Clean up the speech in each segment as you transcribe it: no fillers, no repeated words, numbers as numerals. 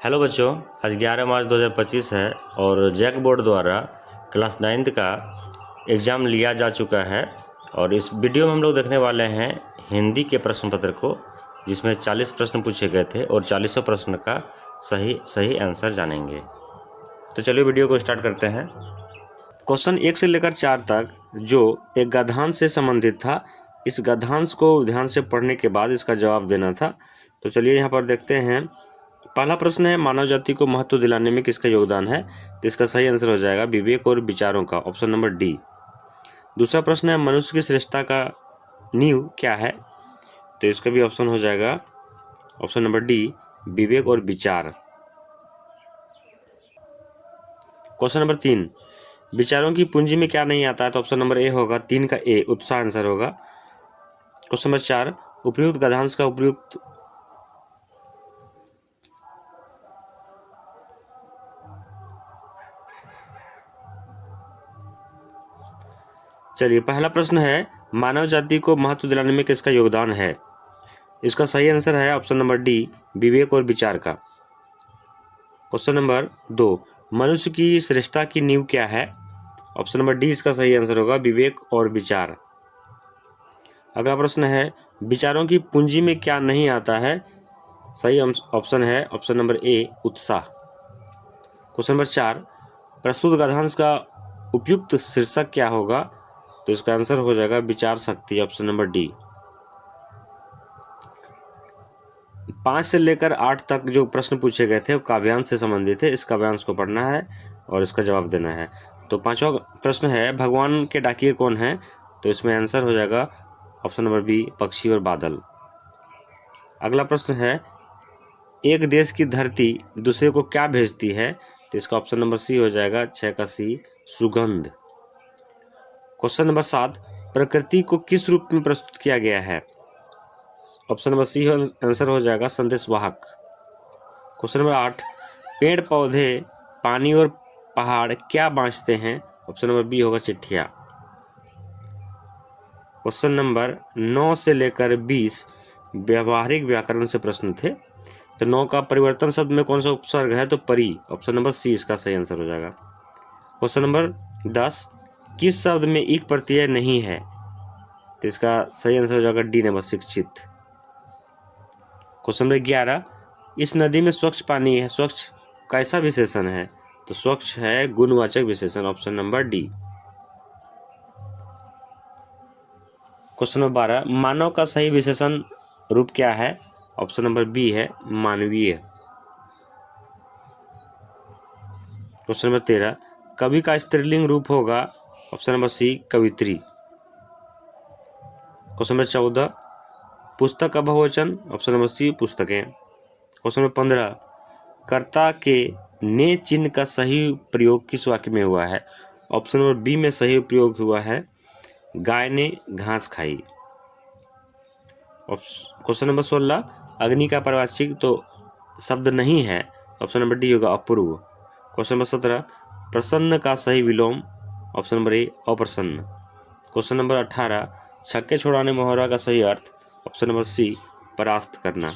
Hello बच्चों, आज 11 मार्च 2025 है और जैक बोर्ड द्वारा क्लास 9th का एग्ज़ाम लिया जा चुका है। और इस वीडियो में हम लोग देखने वाले हैं हिंदी के प्रश्न पत्र को, जिसमें 40 प्रश्न पूछे गए थे और 40 प्रश्न का सही आंसर जानेंगे। तो चलिए वीडियो को स्टार्ट करते हैं। क्वेश्चन 1 से लेकर 4 तक जो एक गद्यांश से संबंधित था, इस गद्यांश को ध्यान से पढ़ने के बाद इसका जवाब देना था। तो चलिए यहाँ पर देखते हैं। पहला प्रश्न है, मानव जाति को महत्व दिलाने में किसका योगदान है? तो इसका सही आंसर हो जाएगा विवेक और विचारों का, ऑप्शन नंबर डी। दूसरा प्रश्न है, मनुष्य की श्रेष्ठता का नींव क्या है? तो इसका भी ऑप्शन हो जाएगा ऑप्शन नंबर डी, विवेक और विचार। क्वेश्चन नंबर 3, विचारों की पूंजी में क्या नहीं आता है? तो ऑप्शन नंबर ए होगा, 3 का ए, उत्साह आंसर होगा। क्वेश्चन नंबर 4, उपयुक्त गद्यांश का उपयुक्त चलिए पहला प्रश्न है, मानव जाति को महत्व दिलाने में किसका योगदान है? इसका सही आंसर है ऑप्शन नंबर डी, विवेक और विचार का। क्वेश्चन नंबर 2, मनुष्य की श्रेष्ठता की नींव क्या है? ऑप्शन नंबर डी इसका सही आंसर होगा, विवेक और विचार। अगला प्रश्न है, विचारों की पूंजी में क्या नहीं आता है? सही ऑप्शन है ऑप्शन नंबर ए, उत्साह। क्वेश्चन नंबर 4, प्रस्तुत गद्यांश का उपयुक्त शीर्षक क्या होगा? तो इसका आंसर हो जाएगा विचार शक्ति, ऑप्शन नंबर डी। 5 से लेकर 8 तक जो प्रश्न पूछे गए थे वो काव्यांश से संबंधित है। इस काव्यांश को पढ़ना है और इसका जवाब देना है। तो 5वां प्रश्न है, भगवान के डाकिये कौन है? तो इसमें आंसर हो जाएगा ऑप्शन नंबर बी, पक्षी और बादल। अगला प्रश्न है, एक देश की धरती दूसरे को क्या भेजती है? तो इसका ऑप्शन नंबर सी हो जाएगा, 6 का सी, सुगंध। क्वेश्चन नंबर 7, प्रकृति को किस रूप में प्रस्तुत किया गया है? ऑप्शन नंबर सी आंसर हो जाएगा, संदेशवाहक। क्वेश्चन नंबर 8, पेड़ पौधे पानी और पहाड़ क्या बांटते हैं? ऑप्शन नंबर बी होगा, चिट्ठियां। क्वेश्चन नंबर 9 से लेकर 20 व्यवहारिक व्याकरण से प्रश्न थे। तो 9 का परिवर्तन शब्द में कौन सा उपसर्ग है? तो परी, ऑप्शन नंबर सी इसका सही आंसर हो जाएगा। क्वेश्चन नंबर 10, किस शब्द में एक प्रत्यय नहीं है? तो इसका सही आंसर हो जाएगा डी नंबर, शिक्षित। क्वेश्चन नंबर 11, इस नदी में स्वच्छ पानी है, स्वच्छ कैसा विशेषण है? तो स्वच्छ है गुणवाचक विशेषण, option number D. Question number 12, मानव का सही विशेषण रूप क्या है? ऑप्शन नंबर बी है, मानवीय। क्वेश्चन नंबर 13, कवि का स्त्रीलिंग रूप होगा? ऑप्शन नंबर सी, कवित्री। क्वेश्चन नंबर 14, पुस्तक का बहुवचन? ऑप्शन नंबर सी, पुस्तकें। क्वेश्चन नंबर 15, कर्ता के ने चिन्ह का सही प्रयोग किस वाक्य में हुआ है? ऑप्शन नंबर बी में सही प्रयोग हुआ है, गाय ने घास खाई। क्वेश्चन नंबर 16, अग्नि का परिवारवाची तो शब्द नहीं है, ऑप्शन नंबर डी होगा, अपूर्व। क्वेश्चन नंबर 17, प्रसन्न का सही विलोम? ऑप्शन नंबर ए, अप्रसन्न। क्वेश्चन नंबर 18, छक्के छुड़ाने मोहरा का सही अर्थ? ऑप्शन नंबर सी, परास्त करना।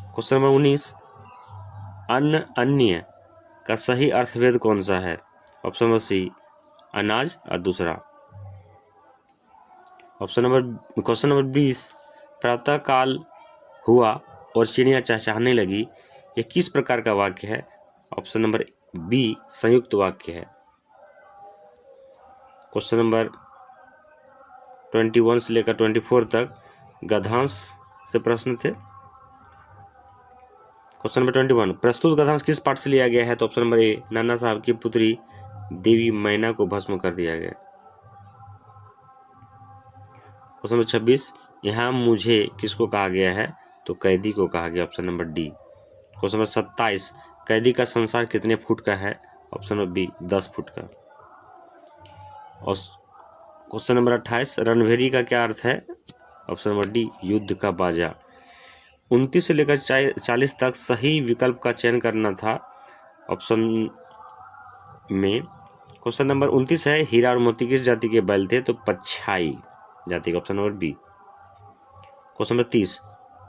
क्वेश्चन नंबर 19, अन्न अन्य का सही अर्थभेद कौन सा है? ऑप्शन नंबर सी, अनाज और दूसरा। क्वेश्चन नंबर 20, प्रातः काल हुआ और चिड़िया चहचहाने लगी, ये किस प्रकार का वाक्य है? ऑप्शन नंबर बी, संयुक्त वाक्य है। क्वेश्चन नंबर 21 से लेकर 24 तक गद्यांश से प्रश्न थे। क्वेश्चन नंबर 21, प्रस्तुत गद्यांश किस पाठ से लिया गया है? तो ऑप्शन नंबर ए, नाना साहब की पुत्री देवी मैना को भस्म कर दिया गया। क्वेश्चन नंबर 26, यहाँ मुझे किसको कहा गया है? तो कैदी को कहा गया, option number D. Question number 27, कैदी का संसार कितने फुट का है? ऑप्शन नंबर बी, 10 फुट का। और क्वेश्चन नंबर 28, रणभेरी का क्या अर्थ है? ऑप्शन नंबर डी, युद्ध का बाजा। 29 से लेकर 40 तक सही विकल्प का चयन करना था ऑप्शन में। क्वेश्चन नंबर 29 है, हीरा और मोती किस जाति के बैल थे? तो पच्छाई जाति का, option number B. Question number 30,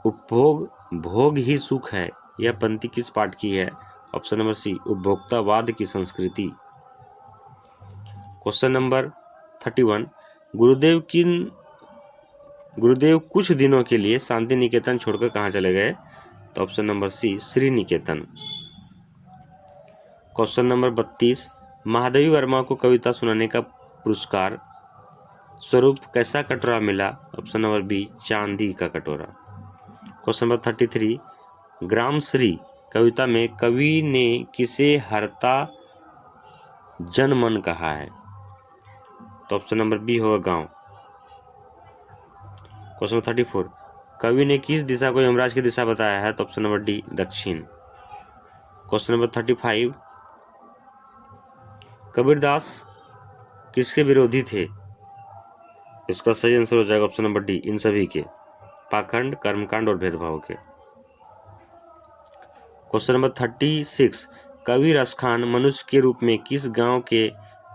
उपभोग भोग ही सुख है, यह पंक्ति किस पाठ की है? ऑप्शन नंबर सी, उपभोक्तावाद की संस्कृति। क्वेश्चन नंबर 31, गुरुदेव कुछ दिनों के लिए शांति निकेतन छोड़कर कहाँ चले गए? तो ऑप्शन नंबर सी, श्री निकेतन। क्वेश्चन नंबर 32, महादेवी वर्मा को कविता सुनाने का पुरस्कार स्वरूप कैसा कटोरा मिला? ऑप्शन नंबर बी, चांदी का कटोरा। क्वेश्चन नंबर 33, ग्राम श्री कविता में कवि ने किसे हरता जन मन कहा है? तो ऑप्शन नंबर बी होगा गांव। क्वेश्चन नंबर 34, कवि ने किस दिशा को यमराज की दिशा बताया है? तो ऑप्शन नंबर डी, दक्षिण। क्वेश्चन नंबर 35, कबीरदास किसके विरोधी थे? इसका सही आंसर हो जाएगा ऑप्शन नंबर डी, इन सभी के, पाखंड, कर्मकांड और भेदभाव के। क्वेश्चन नंबर 36, कवि रसखान मनुष्य के रूप में किस गांव के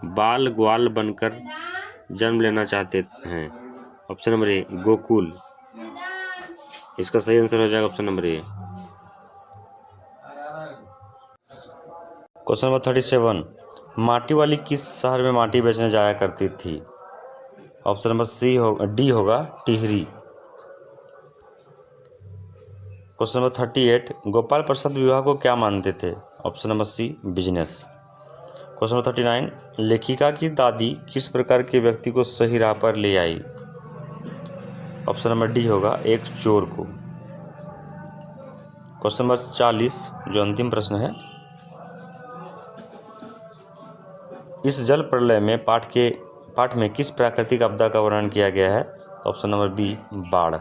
बाल ग्वाल बनकर जन्म लेना चाहते हैं? Option number A, Gokul. इसका सही आंसर हो जाएगा option number A. Question number 37, माटी वाली किस शहर में माटी बेचने जाया करती थी? ऑप्शन नंबर सी होगा, डी होगा, टिहरी। क्वेश्चन नंबर 38, गोपाल प्रसाद विवाह को क्या मानते थे? Option number C, business. Question number 39, लेखिका की दादी किस प्रकार के व्यक्ति को सही राह पर ले आई? ऑप्शन नंबर डी होगा, एक चोर को। क्वेश्चन नंबर 40, जो अंतिम प्रश्न है, इस जल प्रलय में पाठ में किस प्राकृतिक आपदा का वर्णन किया गया है? ऑप्शन नंबर बी, बाढ़।